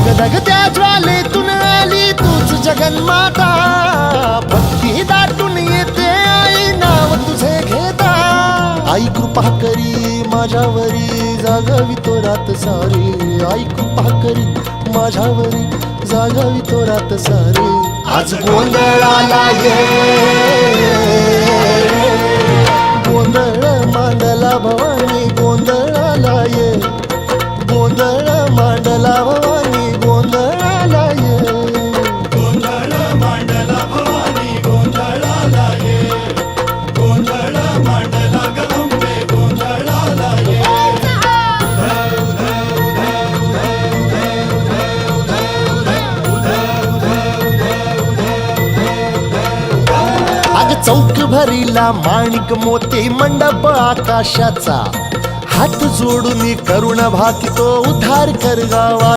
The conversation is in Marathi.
धगधगत्या ज्वालेतून आली तूच जगन्माता, भक्ती दाटून येते आई नाव तुझे घेता. आई कृपा करी माझ्यावरी जागावी तो रात सारी, आई कृपा करी माझ्यावरी जागावी तो रात सारी. आज गोंधळाला ये, गोंधळ मांडला भवानी गोंधळाला ये, गोंधळ मांडला भवानी गोंधळाला ये. गोंधळ मांडला भवानी गोंधळाला ये, गोंधळ मांडला गंगे गोंधळाला ये. अग चौक भरीला माणिक मोती मंडप आकाशाचा, हात जोडून करुण भाकितो उद्धार कर गावा.